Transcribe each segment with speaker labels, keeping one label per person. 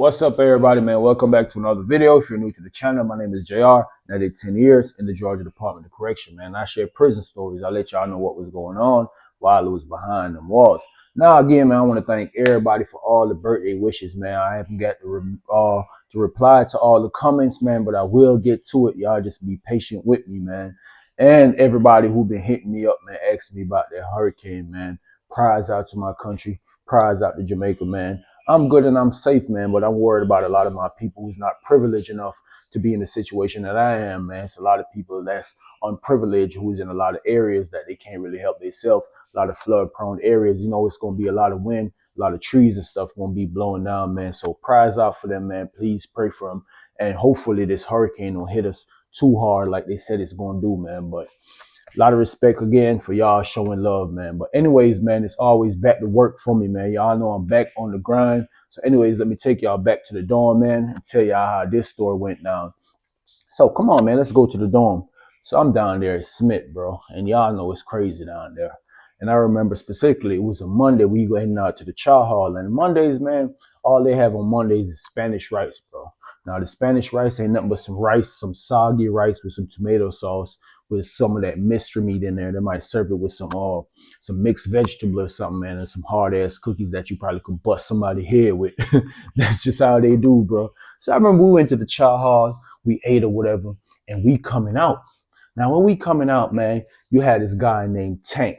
Speaker 1: What's up, everybody, man? Welcome back to another video. If you're new to the channel, my name is JR, and I did 10 years in the Georgia Department of Correction, man. I share prison stories. I let y'all know what was going on while it was behind them walls. Now, again, man, I want to thank everybody for all the birthday wishes, man. I haven't got to reply to all the comments, man, but I will get to it. Y'all just be patient with me, man. And everybody who been hitting me up, man, asking me about that hurricane, man. Prayers out to my country. Prayers out to Jamaica, man. I'm good and I'm safe, man, but I'm worried about a lot of my people who's not privileged enough to be in the situation that I am, man. It's a lot of people that's unprivileged who's in a lot of areas that they can't really help themselves. A lot of flood prone areas, you know, it's going to be a lot of wind, a lot of trees and stuff going to be blowing down, man. So prayers out for them, man. Please pray for them. And hopefully this hurricane don't hit us too hard like they said it's going to do, man. But a lot of respect again for y'all showing love, man. But anyways, man, it's always back to work for me, man. Y'all know I'm back on the grind. So anyways, let me take y'all back to the dorm, man, and tell y'all how this story went down. So come on, man, let's go to the dorm. So I'm down there at Smith, bro. And y'all know it's crazy down there. And I remember specifically, it was a Monday. We go heading out to the chow hall. And Mondays, man, all they have on Mondays is Spanish rice, bro. Now, the Spanish rice ain't nothing but some rice, some soggy rice with some tomato sauce, with some of that mystery meat in there. They might serve it with some mixed vegetable or something, man, and some hard ass cookies that you probably could bust somebody's head with. That's just how they do, bro. So I remember we went to the chow hall, we ate or whatever, and we coming out. Now, when we coming out, man, you had this guy named Tank.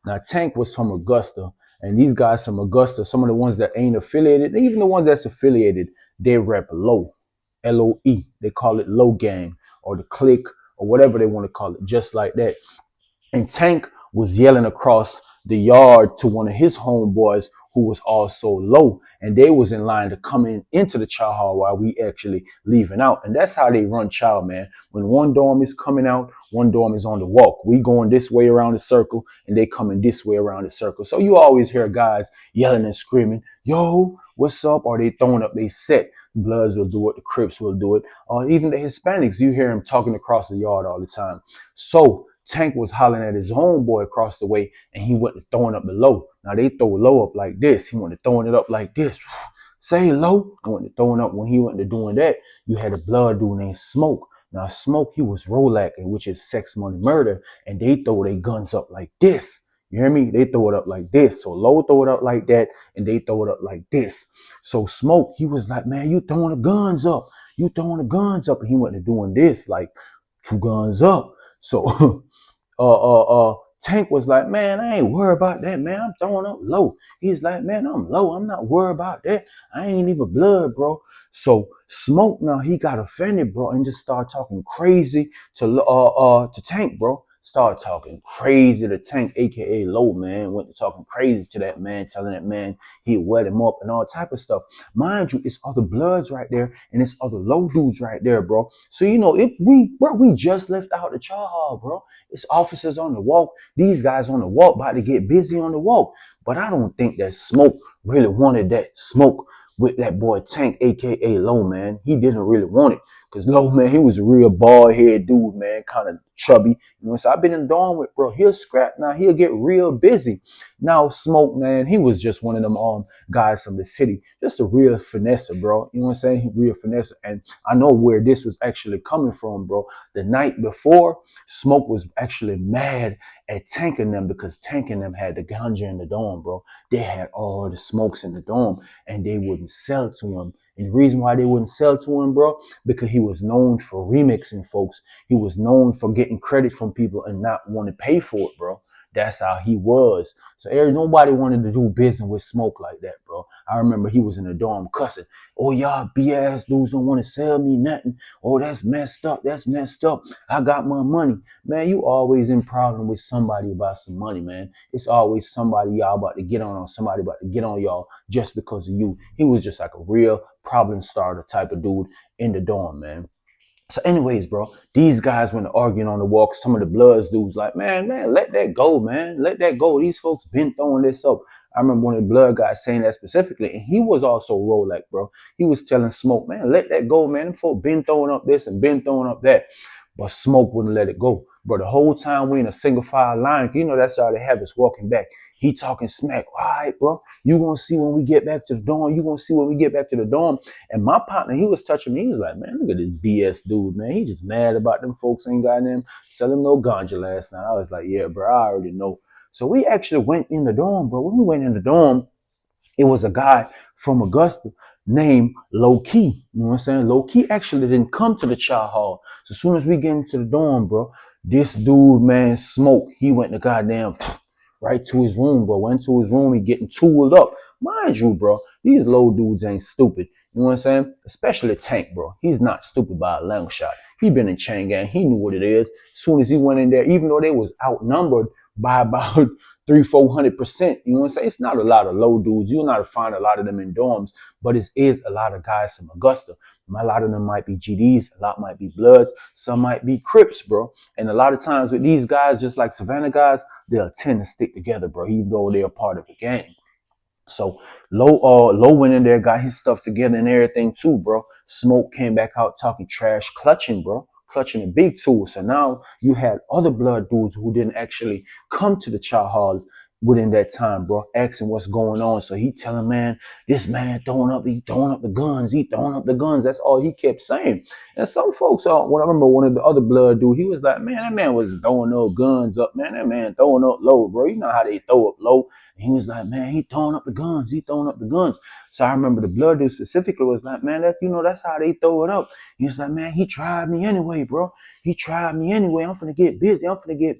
Speaker 1: Now, Tank was from Augusta, and these guys from Augusta, some of the ones that ain't affiliated, even the ones that's affiliated, they rep low. LOE. They call it low gang or the clique or whatever they want to call it, just like that. And Tank was yelling across the yard to one of his homeboys who was also low, and they was in line to come into the chow hall while we actually leaving out. And that's how they run chow, man. When one dorm is coming out, one dorm is on the walk. We going this way around the circle, and they coming this way around the circle. So you always hear guys yelling and screaming, yo, what's up? Or they throwing up they set. Bloods will do it, the Crips will do it, or even the Hispanics. You hear them talking across the yard all the time. So Tank was hollering at his homeboy across the way, and he went to throwing up the low. Now they throw low up like this. He went to throwing it up like this. Say low. I went to throwing up. When he went to doing that, you had a blood dude named Smoke. Now Smoke, he was rolacking, which is sex, money, murder, and they throw their guns up like this. You hear me? They throw it up like this. So low throw it up like that, and they throw it up like this. So Smoke, he was like, man, you throwing the guns up. You throwing the guns up. And he went to doing this, like 2 guns up. So Tank was like, man, I ain't worried about that, man. I'm throwing up low. He's like, man, I'm low. I'm not worried about that. I ain't even blood, bro. So Smoke now, he got offended, bro, and just started talking crazy to Tank, bro. Started talking crazy to Tank, aka Low, man. Went to talking crazy to that man, telling that man he'd wet him up and all type of stuff. Mind you, it's other bloods right there, and it's other low dudes right there, bro. So you know, if we just left out the chow hall, bro. It's officers on the walk. These guys on the walk about to get busy on the walk. But I don't think that Smoke really wanted that smoke with that boy Tank, aka Low, man. He didn't really want it. Because Low, man, he was a real bald head dude, man, kind of chubby. You know, so I've been in the dorm with, bro. He'll scrap now. He'll get real busy. Now, Smoke, man, he was just one of them guys from the city. Just a real finesse, bro. You know what I'm saying? Real finesse. And I know where this was actually coming from, bro. The night before, Smoke was actually mad at Tank and them because Tank and them had the ganja in the dorm, bro. They had all the smokes in the dorm and they wouldn't sell to him. And the reason why they wouldn't sell to him, bro, because he was known for remixing folks. He was known for getting credit from people and not want to pay for it, bro. That's how he was. So nobody wanted to do business with Smoke like that, bro. I remember he was in the dorm cussing. Oh, y'all BS dudes don't want to sell me nothing. Oh, that's messed up. That's messed up. I got my money. Man, you always in problem with somebody about some money, man. It's always somebody y'all about to get on or somebody about to get on y'all just because of you. He was just like a real problem starter type of dude in the dorm, man. So anyways, bro, these guys went arguing on the walk. Some of the Bloods dudes like, man, let that go, man. Let that go. These folks been throwing this up. I remember one of the Blood guys saying that specifically, and he was also Rolex, bro. He was telling Smoke, man, let that go, man. Them folks been throwing up this and been throwing up that. But Smoke wouldn't let it go. Bro, the whole time we in a single file line, you know that's all they have us walking back. He talking smack. All right, bro. You gonna see when we get back to the dorm. You gonna see when we get back to the dorm. And my partner, he was touching me. He was like, man, look at this BS dude, man. He just mad about them folks ain't got them selling no ganja last night. I was like, yeah, bro, I already know. So we actually went in the dorm, bro. When we went in the dorm, it was a guy from Augusta named Low Key. You know what I'm saying? Low Key actually didn't come to the child hall. So as soon as we get into the dorm, bro, this dude, man, Smoke, he went to goddamn right to his room, bro. Went to his room, he getting tooled up. Mind you, bro, these low dudes ain't stupid. You know what I'm saying? Especially Tank, bro. He's not stupid by a long shot. He been in chain gang. He knew what it is. As soon as he went in there, even though they was outnumbered by about 300-400%. You know what I'm saying? It's not a lot of low dudes. You'll not find a lot of them in dorms, but it is a lot of guys from Augusta. A lot of them might be GDs, a lot might be Bloods, some might be Crips, bro. And a lot of times with these guys, just like Savannah guys, they'll tend to stick together, bro, even though they're part of the gang. So Low went in there, got his stuff together and everything too, bro. Smoke came back out talking trash, clutching, bro. Clutching a big tool. So now you had other blood dudes who didn't actually come to the child hall within that time, bro, asking what's going on. So he telling, man, this man he throwing up the guns, he throwing up the guns. That's all he kept saying. And some folks, when I remember one of the other blood dude, he was like, man, that man was throwing no guns up, man. That man throwing up low, bro. You know how they throw up low. And he was like, man, he throwing up the guns, he throwing up the guns. So I remember the blood dude specifically was like, man, that's how they throw it up. He was like, man, he tried me anyway, bro. He tried me anyway. I'm finna get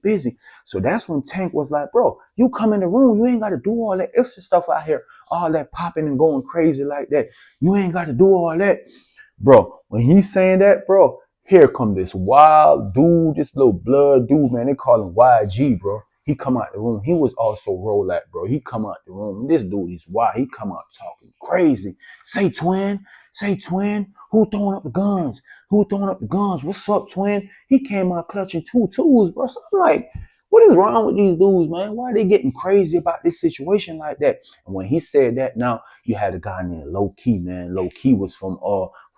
Speaker 1: busy. So that's when Tank was like, bro, you come in the room, you ain't got to do all that extra stuff out here, all that popping and going crazy like that. You ain't got to do all that. Bro, when he's saying that, bro, here come this wild dude, this little blood dude, man. They call him YG, bro. He come out the room. He was also Rolat, bro. He come out the room. This dude is wild. He come out talking crazy. Say, twin. Who throwing up the guns? Who throwing up the guns? What's up, twin? He came out clutching 2 tools, bro. So I'm like, what is wrong with these dudes, man? Why are they getting crazy about this situation like that? And when he said that, now you had a guy named Low Key, man. Low Key was from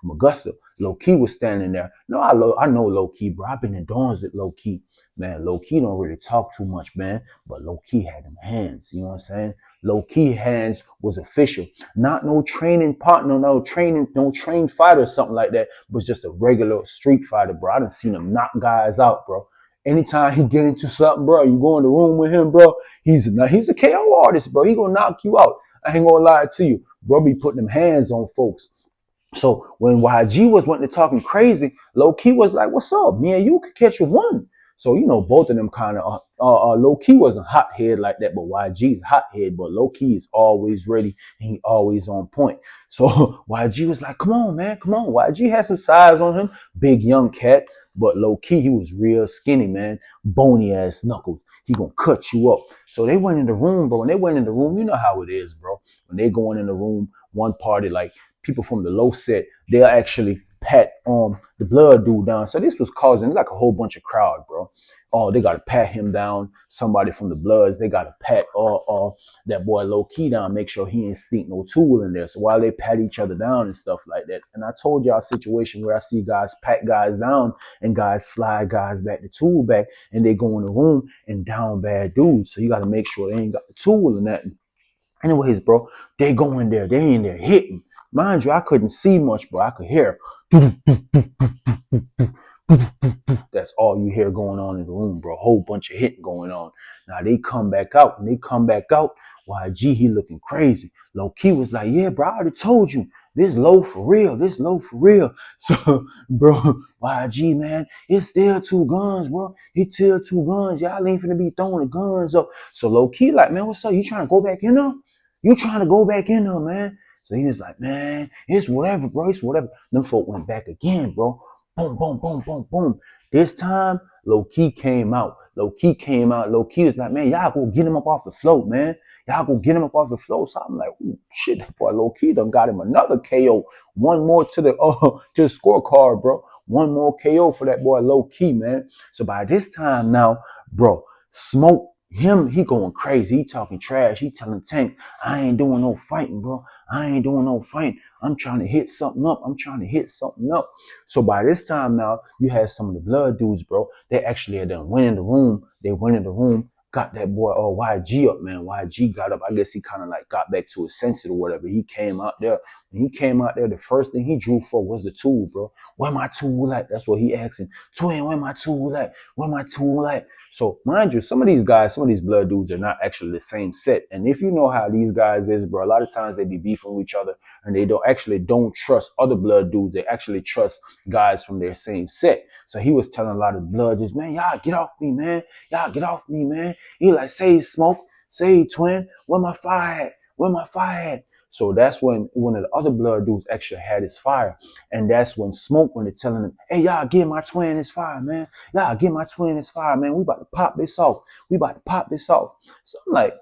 Speaker 1: Augusta. Low Key was standing there. No, I know Low Key, bro. I've been in dorms with Low Key. Man, Low Key don't really talk too much, man. But Low Key had them hands, you know what I'm saying? Low Key hands was official. Not no training partner, no trained fighter or something like that, but just a regular street fighter, bro. I done seen him knock guys out, bro. Anytime he get into something, bro, you go in the room with him, bro, he's a KO artist, bro. He gonna knock you out. I ain't gonna lie to you. Bro be putting them hands on folks. So when YG was wanting to talking crazy, Low Key was like, what's up? Me and you could catch you one. So, you know, both of them kind of, Low Key wasn't hot head like that, but YG's hot head, but Low Key is always ready and he always on point. So YG was like, come on, man, come on. YG had some size on him, big young cat, but Low Key, he was real skinny, man, bony ass knuckles. He gonna cut you up. So they went in the room, bro. When they went in the room, you know how it is, bro. When they going in the room, one party, like people from the low set, they'll actually pat the blood dude down. So this was causing like a whole bunch of crowd, bro. Oh, they gotta pat him down. Somebody from the Bloods, they gotta pat that boy Low Key down, make sure he ain't sneak no tool in there. So while they pat each other down and stuff like that. And I told y'all a situation where I see guys pat guys down and guys slide guys back the tool back and they go in the room and down bad dudes. So you gotta make sure they ain't got the tool and that. Anyways, bro, they go in there, they in there hitting. Mind you, I couldn't see much, bro. I could hear. That's all you hear going on in the room, bro. A whole bunch of hitting going on. Now they come back out. When they come back out, YG, he looking crazy. Low Key was like, yeah, bro, I already told you. This low for real. This low for real. So, bro, YG, man, it's still 2 guns, bro. It's still 2 guns. Y'all ain't finna be throwing the guns up. So Low Key like, man, what's up? You trying to go back in there? You trying to go back in there, man? So he was like, man, it's whatever, bro. It's whatever. Them folk went back again, bro. Boom, boom, boom, boom, boom. This time, Low Key came out. Low Key was like, man, y'all go get him up off the float, man. Y'all go get him up off the float. So I'm like, ooh, shit, that boy Low Key done got him another KO. One more to the scorecard, bro. One more KO for that boy Low Key, man. So by this time now, bro, Smoke, he going crazy. He talking trash. He telling Tank, I ain't doing no fighting, bro. I ain't doing no fighting. I'm trying to hit something up. I'm trying to hit something up. So by this time now, you had some of the blood dudes, bro. They actually had done went in the room. They went in the room, got that boy YG up, man. YG got up. I guess he kind of like got back to his senses or whatever. He came out there. When he came out there, the first thing he drew for was the tool, bro. Where my tool at? That's what he asking. Twin, where my tool at? Where my tool at? So mind you, some of these guys, some of these blood dudes are not actually the same set. And if you know how these guys is, bro, a lot of times they be beefing with each other and they don't trust other blood dudes. They actually trust guys from their same set. So he was telling a lot of blood dudes, man, y'all get off me, man. Y'all get off me, man. He like, say smoke, say twin, where my fire at? Where my fire at? So that's when one of the other blood dudes actually had his fire. And that's when Smoke, when they're telling him, hey, y'all give my twin his fire, man. Y'all give my twin his fire, man. We about to pop this off. We about to pop this off. So I'm like,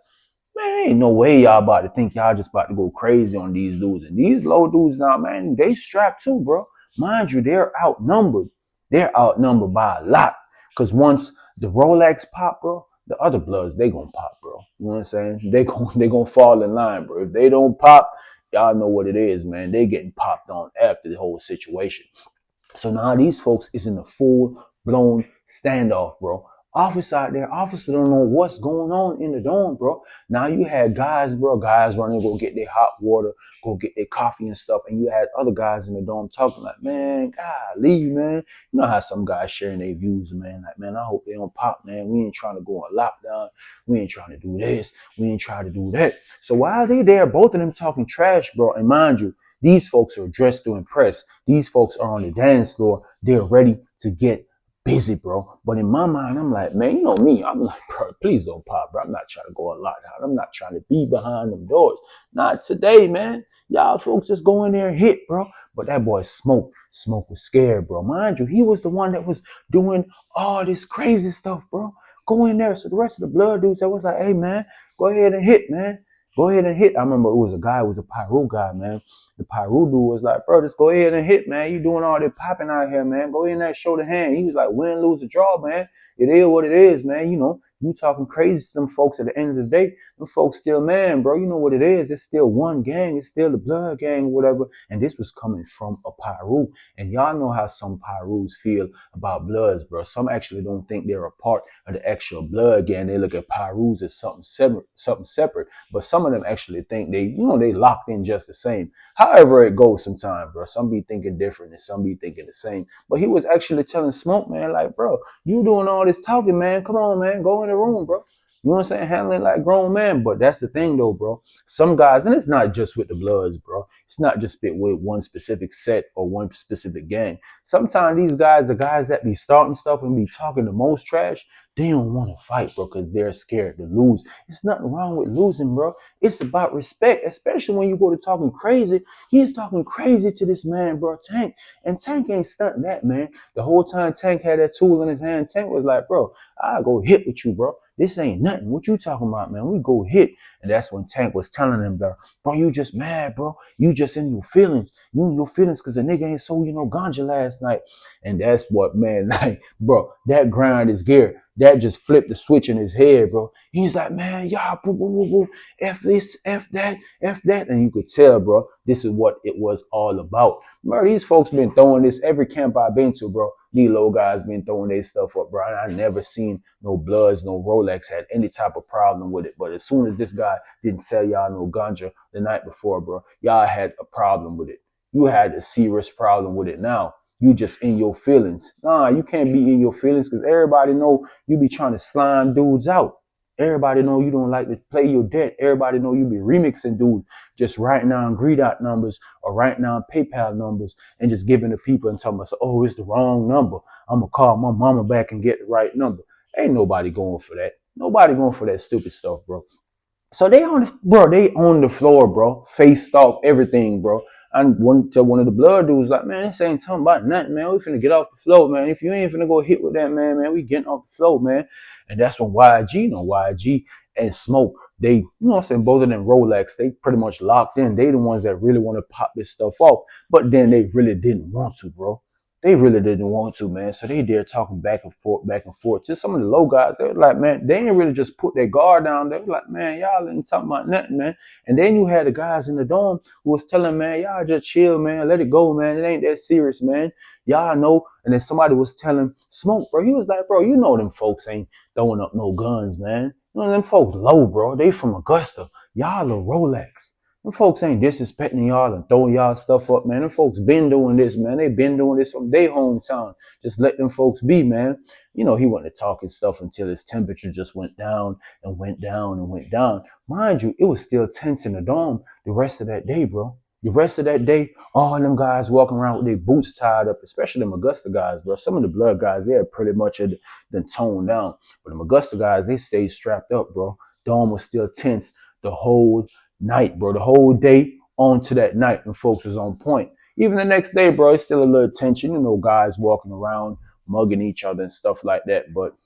Speaker 1: man, ain't no way y'all about to think y'all just about to go crazy on these dudes. And these low dudes now, man, they strapped too, bro. Mind you, they're outnumbered. They're outnumbered by a lot. Because once the Rolex pop, bro, the other bloods, they gonna pop, bro. You know what I'm saying? They gonna fall in line, bro. If they don't pop, y'all know what it is, man. They getting popped on after the whole situation. So now these folks is in a full blown standoff, bro. Officer out there, officer don't know what's going on in the dorm, bro. Now you had guys, bro, guys running, go get their hot water, go get their coffee and stuff. And you had other guys in the dorm talking like, man, golly, man. You know how some guys sharing their views, man. Like, man, I hope they don't pop, man. We ain't trying to go on lockdown. We ain't trying to do this. We ain't trying to do that. So while they there, both of them talking trash, bro. And mind you, these folks are dressed to impress. These folks are on the dance floor. They're ready to get busy, bro. But in my mind, I'm like, man, you know me. I'm like, bro, please don't pop, bro. I'm not trying to go a lockdown. I'm not trying to be behind them doors. Not today, man. Y'all folks just go in there and hit, bro. But that boy Smoke was scared, bro. Mind you, he was the one that was doing all this crazy stuff, bro. Go in there. So the rest of the blood dudes that was like, hey, man, go ahead and hit, man. Go ahead and hit. I remember it was a Pyro guy, man. The Pyro dude was like, bro, just go ahead and hit, man. You doing all that popping out here, man. Go ahead and show the hand. He was like, win, lose, or draw, man. It is what it is, man. You know, you talking crazy to them folks at the end of the day. Them folks still, man, bro. You know what it is. It's still one gang. It's still the blood gang or whatever. And this was coming from a Pyro. And y'all know how some Pyros feel about bloods, bro. Some actually don't think they're a part of the actual blood gang. They look at Pyros as something separate. But some of them actually think they locked in just the same. However it goes sometimes, bro. Some be thinking different and some be thinking the same. But he was actually telling Smoke, man, like, bro, you doing all this talking, man. Come on, man. Go in the room, bro. You know what I'm saying? Handling like grown man. But that's the thing, though, bro. Some guys, and it's not just with the Bloods, bro. It's not just with one specific set or one specific gang. Sometimes these guys, the guys that be starting stuff and be talking the most trash, they don't want to fight, bro, because they're scared to lose. It's nothing wrong with losing, bro. It's about respect, especially when you go to talking crazy. He's talking crazy to this man, bro, Tank. And Tank ain't stunting that, man. The whole time Tank had that tool in his hand, Tank was like, bro, I'll go hit with you, bro. This ain't nothing. What you talking about, man? We go hit. And that's when Tank was telling him, bro, you just mad, bro. You just in your feelings. You in your feelings because the nigga ain't sold you no ganja last night. And that's what, man, like, bro, that grind is gear. That just flipped the switch in his head, bro. He's like, man, y'all, boo, boo, boo, boo. F this, F that, F that. And you could tell, bro, this is what it was all about. Bro, these folks been throwing this every camp I've been to, bro. These low guys been throwing their stuff up, bro. I never seen no Bloods, no Rolex had any type of problem with it. But as soon as this guy didn't sell y'all no ganja the night before, bro, y'all had a problem with it. You had a serious problem with it now. You just in your feelings. Nah, you can't be in your feelings because everybody know you be trying to slime dudes out. Everybody know you don't like to play your debt. Everybody know you be remixing dudes, just writing down greed out numbers or writing down PayPal numbers and just giving the people and telling us, oh, it's the wrong number. I'm going to call my mama back and get the right number. Ain't nobody going for that. Nobody going for that stupid stuff, bro. So they on the floor, bro. Faced off everything, bro. And one of the blood dudes like, man, this ain't talking about nothing, man. We finna get off the floor, man. If you ain't finna go hit with that, man, we getting off the floor, man. And that's when YG and Smoke, they, you know what I'm saying, both of them Rolex, they pretty much locked in. They the ones that really want to pop this stuff off. But then they really didn't want to, bro. they really didn't want to, man. So they there talking back and forth, back and forth. Just some of the low guys, they were like, man, they didn't really just put their guard down. They were like, man, y'all ain't talking about nothing, man. And then you had the guys in the dorm who was telling, man, y'all just chill, man. Let it go, man. It ain't that serious, man. Y'all know. And then somebody was telling Smoke, bro. He was like, bro, you know them folks ain't throwing up no guns, man. You know them folks low, bro. They from Augusta. Y'all a Rolex. Them folks ain't disrespecting y'all and throwing y'all stuff up, man. Them folks been doing this, man. They been doing this from their hometown. Just let them folks be, man. You know, he wasn't talking stuff until his temperature just went down and went down and went down. Mind you, it was still tense in the dorm the rest of that day, bro. The rest of that day, all them guys walking around with their boots tied up, especially them Augusta guys, bro. Some of the blood guys, they're pretty much been toned down. But them Augusta guys, they stayed strapped up, bro. Dorm was still tense the whole night, bro. The whole day on to that night when folks was on point. Even the next day, bro, it's still a little tension. You know, guys walking around, mugging each other and stuff like that. But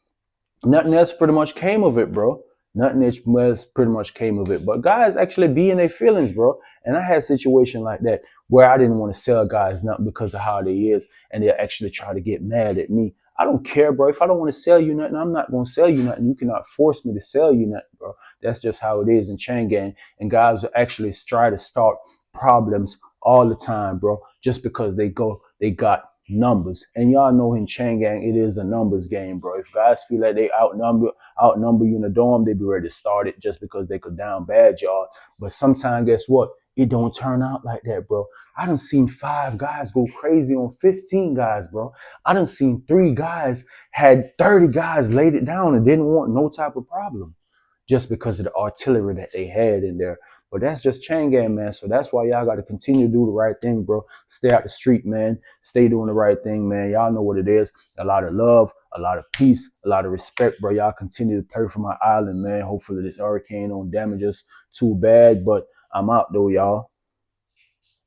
Speaker 1: nothing else pretty much came of it, bro. Nothing else pretty much came of it. But guys actually be in their feelings, bro. And I had a situation like that where I didn't want to sell guys nothing because of how they is, and they actually try to get mad at me. I don't care, bro. If I don't want to sell you nothing, I'm not going to sell you nothing. You cannot force me to sell you nothing, bro. That's just how it is in chain gang. And guys will actually try to start problems all the time, bro, just because they got numbers. And y'all know in chain gang, it is a numbers game, bro. If guys feel like they outnumber you in the dorm, they be ready to start it just because they could down bad y'all. But sometimes, guess what? It don't turn out like that, bro. I done seen 5 guys go crazy on 15 guys, bro. I done seen 3 guys had 30 guys laid it down and didn't want no type of problem just because of the artillery that they had in there. But that's just chain gang, man. So that's why y'all got to continue to do the right thing, bro. Stay out the street, man. Stay doing the right thing, man. Y'all know what it is. A lot of love, a lot of peace, a lot of respect, bro. Y'all continue to pray for my island, man. Hopefully this hurricane don't damage us too bad. But I'm out, though, y'all.